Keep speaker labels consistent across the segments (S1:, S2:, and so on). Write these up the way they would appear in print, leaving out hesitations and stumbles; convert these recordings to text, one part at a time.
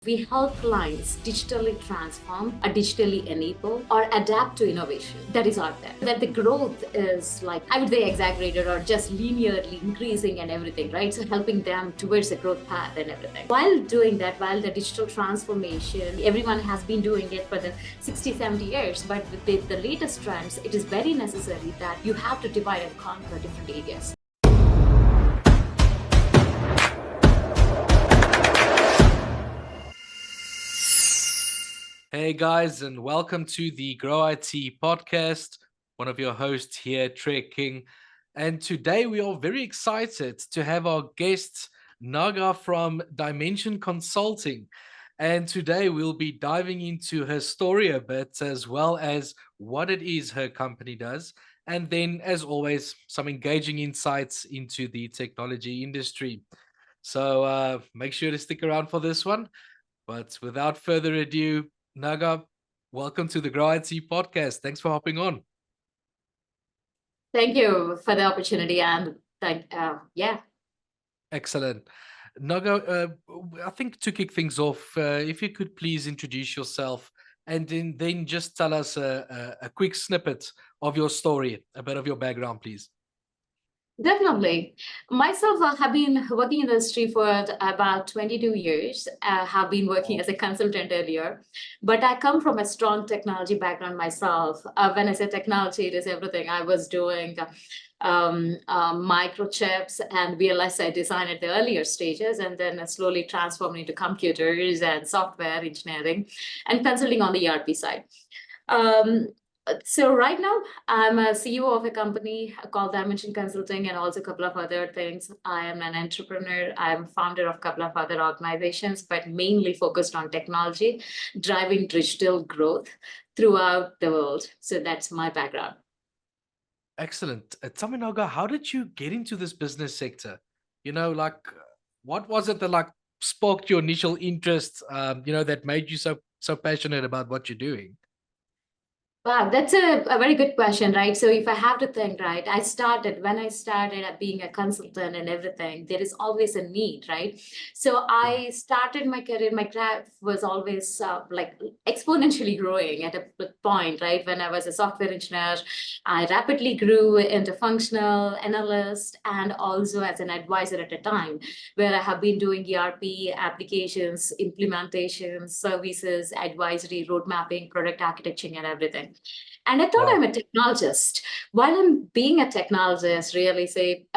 S1: We help clients digitally transform, or digitally enable, or adapt to innovation that is out there. That the growth is like, I would say, exaggerated or just linearly increasing and everything, right? So helping them towards a growth path and everything. While doing that, while the digital transformation, everyone has been doing it for the 60, 70 years, but with the latest trends, it is very necessary that you have to divide and conquer different areas.
S2: Hey guys, and welcome to the Grow IT podcast. One of your hosts here, Trey King. And today we are very excited to have our guest, Naga from Dimension Consulting. And today we'll be diving into her story a bit, as well as what it is her company does. And then, as always, some engaging insights into the technology industry. So make sure to stick around for this one. But without further ado, Naga, welcome to the Grow IT podcast. Thanks for hopping on.
S1: Thank you for the opportunity and yeah.
S2: Excellent. Naga, I think to kick things off, if you could please introduce yourself and then just tell us a quick snippet of your story, a bit of your background, please.
S1: Definitely. Myself, I have been working in the industry for about 22 years. I have been working as a consultant earlier, but I come from a strong technology background myself. When I say technology, it is everything. I was doing microchips and VLSI design at the earlier stages, and then slowly transformed into computers and software engineering and consulting on the ERP side. Um, so right now, I'm a CEO of a company called Dimension Consulting and also a couple of other things. I am an entrepreneur. I'm founder of a couple of other organizations, but mainly focused on technology, driving digital growth throughout the world. So that's my background.
S2: Excellent. Tell me, Naga, how did you get into this business sector? What was it that sparked your initial interest? That made you so passionate about what you're doing.
S1: Wow, that's a very good question, right? So if I have to think, right, when I started at being a consultant and everything, there is always a need, right? So
S2: Yeah.
S1: I started my career, my craft was always like exponentially growing at a point, right? When I was a software engineer, I rapidly grew into functional analyst and also as an advisor at a time where I have been doing ERP applications, implementations, services, advisory, road mapping, product architecture, and everything. And I thought
S2: Wow.
S1: I'm a technologist. While I'm being a technologist, really say,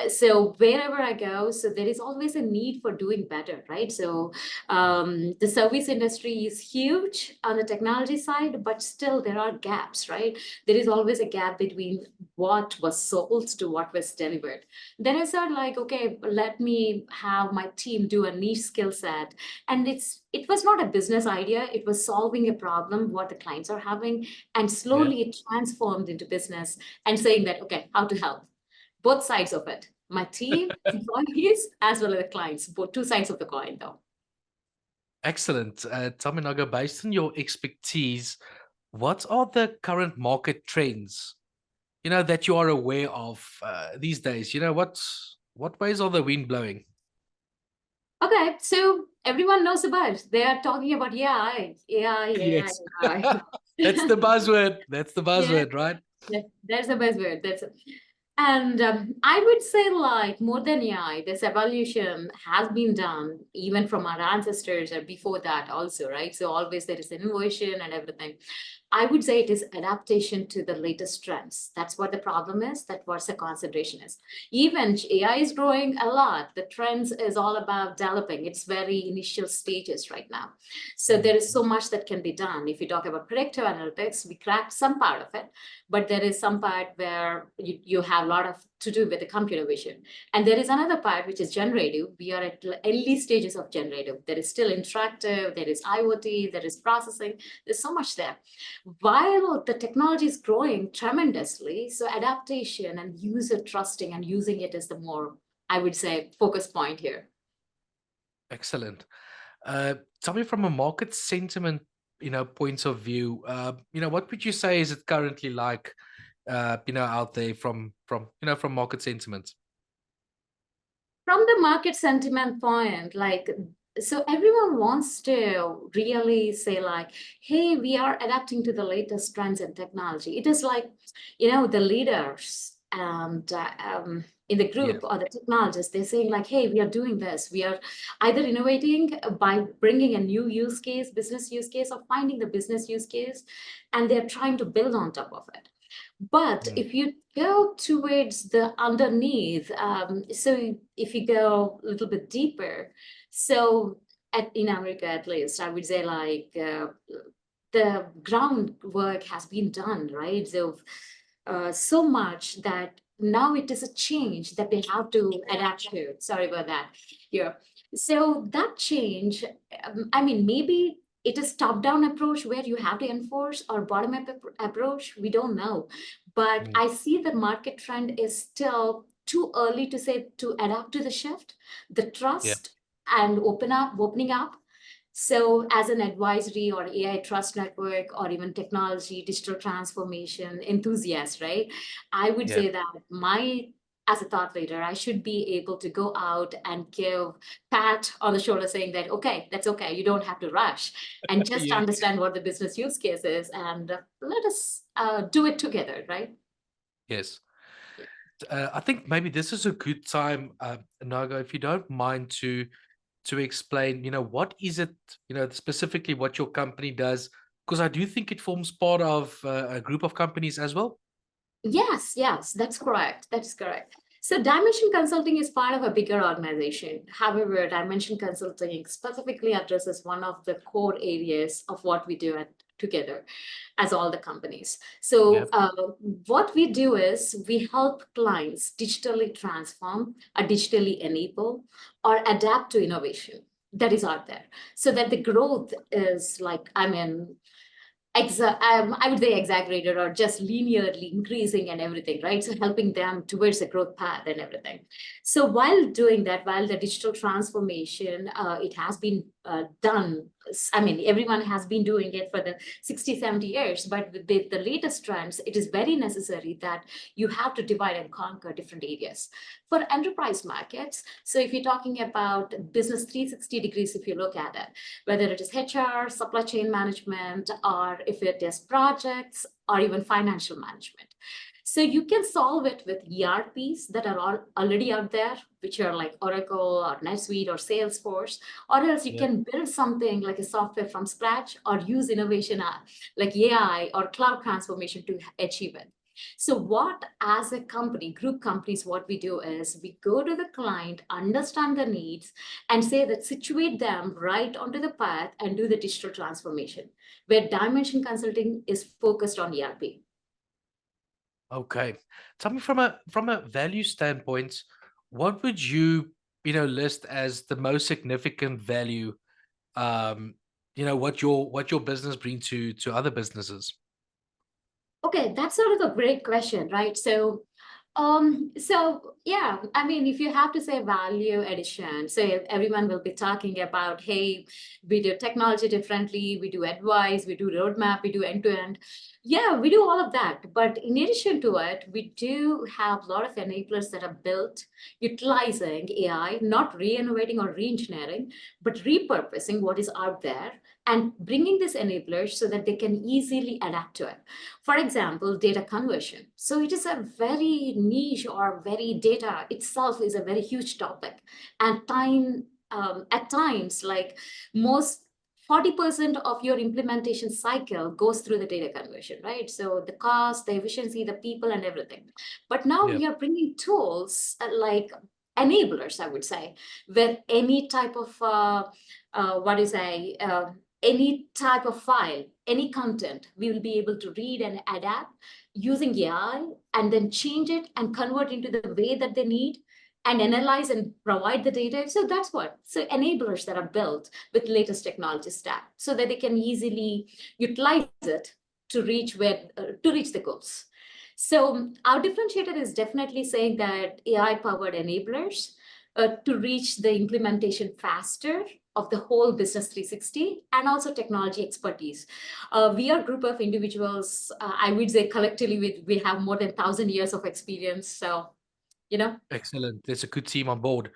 S1: so wherever I go, so there is always a need for doing better, right? So the service industry is huge on the technology side, but still there are gaps, right? There is always a gap between what was sold to what was delivered. Then I started like, okay, let me have my team do a niche skill set. And it was not a business idea, it was solving a problem what the clients are having, and
S2: Yeah.
S1: slowly it transformed into business and saying that, okay, how to help both sides of it, my team, employees, as well as the clients, both two sides of the coin, though.
S2: Excellent. Tell me, Naga, based on your expertise, what are the current market trends, that you are aware of these days? What ways are the wind blowing?
S1: Okay, so everyone knows about. They are talking about AI,
S2: Yes.
S1: AI.
S2: That's the buzzword. That's the
S1: Yeah,
S2: buzzword, right?
S1: that's the best word. And I would say, like, more than AI, this evolution has been done even from our ancestors or before that, also, right? So, always there is innovation and everything. I would say it is adaptation to the latest trends. That's what the problem is. That's what the concentration is. Even AI is growing a lot. The trends is all about developing. It's very initial stages right now. So there is so much that can be done. If you talk about predictive analytics, we cracked some part of it, but there is some part where you have a lot of to do with the computer vision. And there is another part which is generative. We are at early stages of generative. There is still interactive, there is IoT, there is processing. There's so much there. While the technology is growing tremendously, so adaptation and user trusting and using it is the more, I would say, focus point here.
S2: Excellent. Tell me from a market sentiment, points of view, what would you say is it currently like, out there from market sentiment?
S1: From the market sentiment point, like so everyone wants to really say like, hey, we are adapting to the latest trends in technology. It is like, the leaders and in the
S2: Yeah.
S1: group or the technologists, they're saying like, hey, we are doing this. We are either innovating by bringing a new use case, business use case, or finding the business use case, and they're trying to build on top of it. But
S2: Mm.
S1: if you go towards the underneath, so if you go a little bit deeper, so in America, at least, I would say like the groundwork has been done, right? So, so much that now it is a change that they have to adapt to. Sorry about that. Yeah. So that change, I mean, maybe it is top-down approach where you have to enforce or bottom-up approach. We don't know, but
S2: Mm.
S1: I see the market trend is still too early to say to adapt to the shift, the
S2: Yeah.
S1: trust and opening up. So as an advisory or AI trust network or even technology, digital transformation enthusiast, right? I would
S2: Yeah.
S1: say that as a thought leader, I should be able to go out and give pat on the shoulder saying that, okay, that's okay. You don't have to rush and just
S2: Yes.
S1: understand what the business use case is and let us do it together, right?
S2: Yes.
S1: Yeah.
S2: I think maybe this is a good time, Naga, if you don't mind to explain, what is it, specifically what your company does, because I do think it forms part of a group of companies as well.
S1: Yes, yes, that's correct. That is correct. So Dimension Consulting is part of a bigger organization. However, Dimension Consulting specifically addresses one of the core areas of what we do together as all the companies.
S2: Yeah.
S1: So what we do is we help clients digitally transform or digitally enable or adapt to innovation that is out there so that the growth is like, I mean, I would say exaggerated or just linearly increasing and everything, right? So helping them towards the growth path and everything. So while doing that, while the digital transformation, it has been done. I mean, everyone has been doing it for the 60, 70 years, but with the latest trends, it is very necessary that you have to divide and conquer different areas. For enterprise markets, so if you're talking about business 360 degrees, if you look at it, whether it is HR, supply chain management, or if it is projects or even financial management. So you can solve it with ERPs that are already out there, which are like Oracle or NetSuite or Salesforce, or else you
S2: Yeah.
S1: can build something like a software from scratch or use innovation like AI or cloud transformation to achieve it. So what as a company, group companies, what we do is we go to the client, understand the needs, and say that situate them right onto the path and do the digital transformation, where Dimension Consulting is focused on ERP.
S2: Okay. Tell me from a value standpoint, what would you, list as the most significant value, um, what your business bring to other businesses?
S1: Okay, that's sort of a great question, right? So yeah, I mean, if you have to say value addition, so everyone will be talking about, hey, we do technology differently, we do advice, we do roadmap, we do end to end. Yeah, we do all of that. But in addition to it, we do have a lot of enablers that are built utilizing AI, not re-innovating or re-engineering, but repurposing what is out there and bringing these enablers so that they can easily adapt to it. For example, data conversion. So it is a very niche or very data itself is a very huge topic. And at times, like most 40% of your implementation cycle goes through the data conversion, right? So the cost, the efficiency, the people, and everything. But now
S2: Yeah.
S1: we are bringing tools like enablers, I would say, where any type of what is any type of file, any content, we will be able to read and adapt using AI and then change it and convert into the way that they need and analyze and provide the data. So that's what. So enablers that are built with latest technology stack so that they can easily utilize it to reach the goals. So our differentiator is definitely saying that AI powered enablers to reach the implementation faster of the whole business 360 and also technology expertise. We are a group of individuals, I would say collectively we have more than 1,000 years of experience. So, you know.
S2: Excellent. There's a good team on board.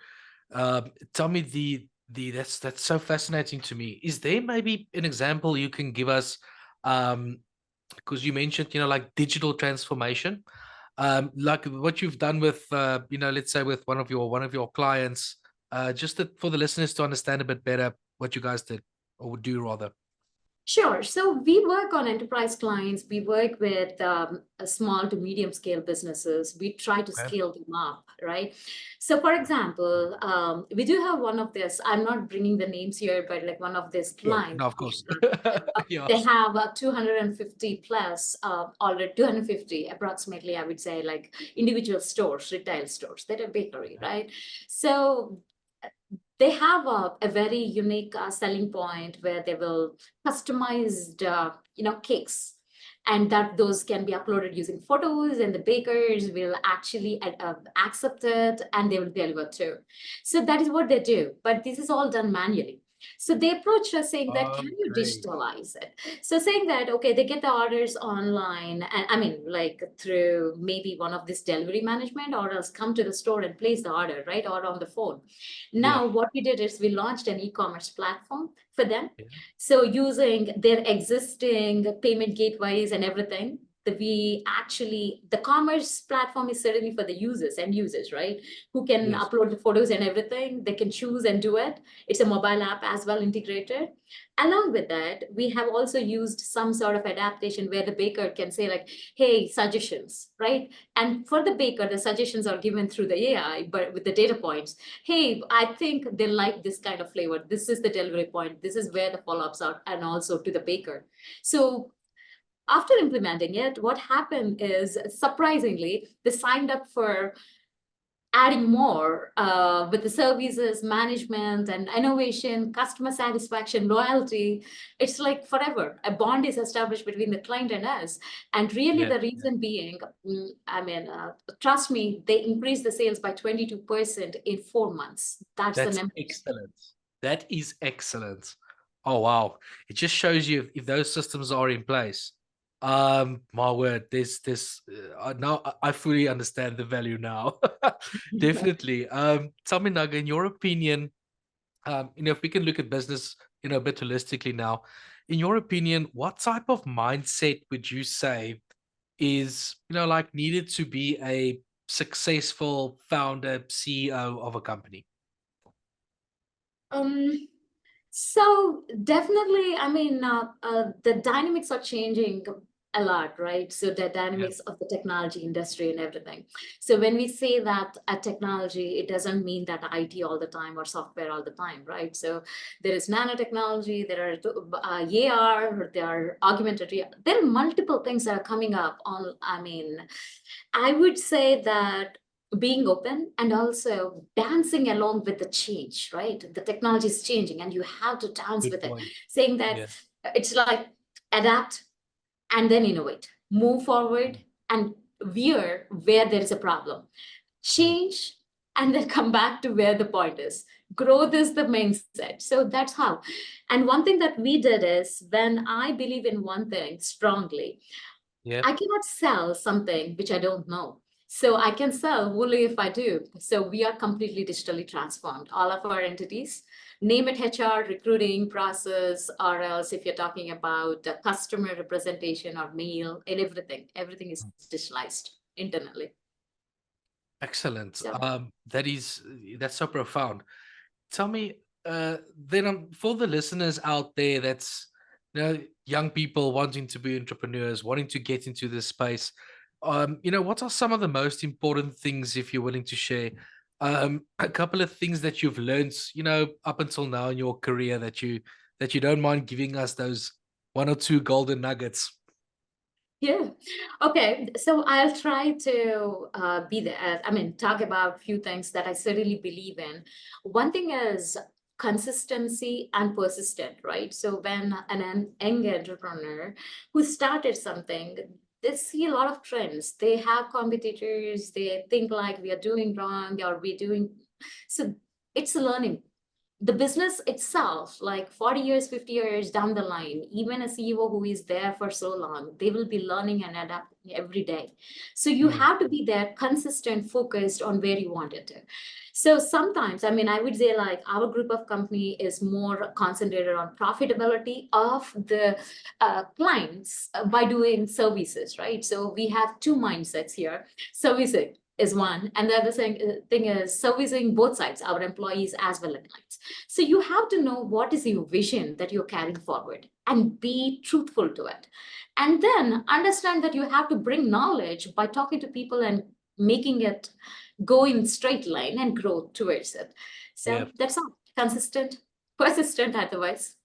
S2: Tell me That's so fascinating to me. Is there maybe an example you can give us? Because you mentioned, like digital transformation, like what you've done with, let's say with one of your clients, just for the listeners to understand a bit better what you guys did or would do rather.
S1: Sure. So we work on enterprise clients. We work with a small to medium scale businesses. We try to
S2: Okay.
S1: scale them up, right? So, for example, we do have one of this. I'm not bringing the names here, but like one of these
S2: Sure.
S1: clients,
S2: No, of course. Yeah.
S1: they have 250 plus, already 250 approximately, I would say, like individual stores, retail stores. They're a bakery, right? So they have a very unique selling point where they will customized cakes, and that those can be uploaded using photos, and the bakers will actually accept it and they will deliver too. So that is what they do, but this is all done manually. So they approached us saying that, can you
S2: Okay.
S1: digitalize it? So saying that, okay, they get the orders online, and I mean, like through maybe one of this delivery management, or else come to the store and place the order, right? Or on the phone.
S2: Yeah.
S1: Now, what we did is we launched an e-commerce platform for them.
S2: Yeah.
S1: So using their existing payment gateways and everything, the commerce platform is certainly for the users and users, right? Who can
S2: Yes.
S1: upload the photos and everything. They can choose and do it. It's a mobile app as well integrated. Along with that, we have also used some sort of adaptation where the baker can say like, hey, suggestions, right? And for the baker, the suggestions are given through the AI, but with the data points. Hey, I think they like this kind of flavor. This is the delivery point. This is where the follow-ups are, and also to the baker. So after implementing it, what happened is surprisingly, they signed up for adding more with the services, management, and innovation, customer satisfaction, loyalty. It's like forever. A bond is established between the client and us. And really,
S2: Yeah.
S1: the reason being, trust me, they increased the sales by 22% in 4 months. That's the
S2: That's
S1: number.
S2: excellent. That is excellent. Oh wow. It just shows you if those systems are in place. My word, this now I fully understand the value now. Definitely. Tell me, Naga, in your opinion, if we can look at business, a bit holistically now, in your opinion, what type of mindset would you say is, like needed to be a successful founder, CEO of a company?
S1: Um, So definitely, the dynamics are changing a lot, right? So the
S2: Yeah.
S1: dynamics of the technology industry and everything. So when we say that a technology, it doesn't mean that IT all the time or software all the time, right? So there is nanotechnology, there are AR, there are augmented reality. There are multiple things that are coming up on, I would say that being open and also dancing along with the change, right? The technology is changing and you have to dance
S2: Good
S1: with it,
S2: point.
S1: saying that
S2: Yeah.
S1: it's like adapt and then innovate, move forward and veer where there is a problem,
S2: Mm.
S1: change and then come back to where the point is. Growth is the mindset. So that's how. And one thing that we did is when I believe in one thing strongly,
S2: Yeah.
S1: I cannot sell something which I don't know. So I can sell only if I do. So we are completely digitally transformed. All of our entities, name it HR, recruiting process, or else if you're talking about customer representation or mail and everything is digitalized internally.
S2: Excellent.
S1: So
S2: That's so profound. Tell me, then for the listeners out there, that's young people wanting to be entrepreneurs, wanting to get into this space. What are some of the most important things, if you're willing to share? A couple of things that you've learned, up until now in your career that you don't mind giving us those one or two golden nuggets.
S1: yeah. Okay. So I'll try to be there. Talk about a few things that I certainly believe in. One thing is consistency and persistent, right? So when an young entrepreneur who started something, they see a lot of trends. They have competitors. They think like we are doing wrong or we're doing. So it's a learning. the business itself, like 40 years, 50 years down the line, even a CEO who is there for so long, they will be learning and adapting every day. So you
S2: Mm,
S1: have to be there, consistent, focused on where you want it to. So sometimes, I mean, I would say like our group of company is more concentrated on profitability of the clients by doing services, right? So we have two mindsets here. Servicing is one, and the other thing is servicing both sides, our employees as well as clients. So you have to know what is your vision that you're carrying forward and be truthful to it. And then understand that you have to bring knowledge by talking to people and making it go in straight line and grow towards it.
S2: yeah.
S1: So that's all. Consistent, persistent otherwise.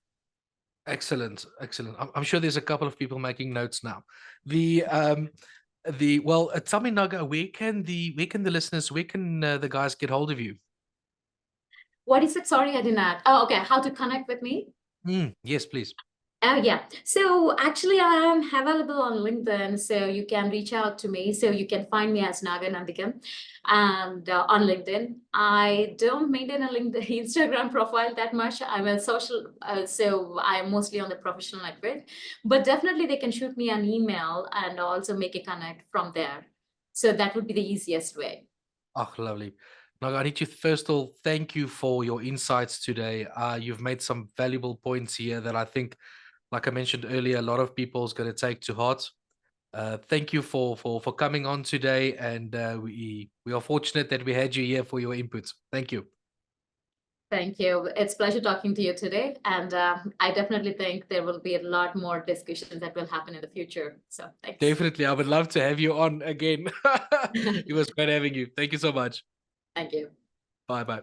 S2: Excellent, excellent. I'm sure there's a couple of people making notes now. Well, tell me, Naga, where can the listeners, where can the guys get hold of you?
S1: What is it? Sorry, I did not. Oh, okay. How to connect with me?
S2: Yes, please.
S1: Oh, yeah. So actually, I am available on LinkedIn. So you can reach out to me. So you can find me as Naga Nandikam and on LinkedIn. I don't maintain a LinkedIn Instagram profile that much. I'm a social, so I'm mostly on the professional network. But definitely, they can shoot me an email and also make a connect from there. So that would be the easiest way.
S2: Oh, lovely. Naga, I need to first of all thank you for your insights today. You've made some valuable points here that I think, like I mentioned earlier, a lot of people is going to take to heart. Thank you for coming on today, and we are fortunate that we had you here for your input. Thank you.
S1: Thank you. It's a pleasure talking to you today. And I definitely think there will be a lot more discussions that will happen in the future. So thanks.
S2: Definitely, I would love to have you on again. It was great having you. Thank you so much.
S1: Thank you.
S2: Bye bye.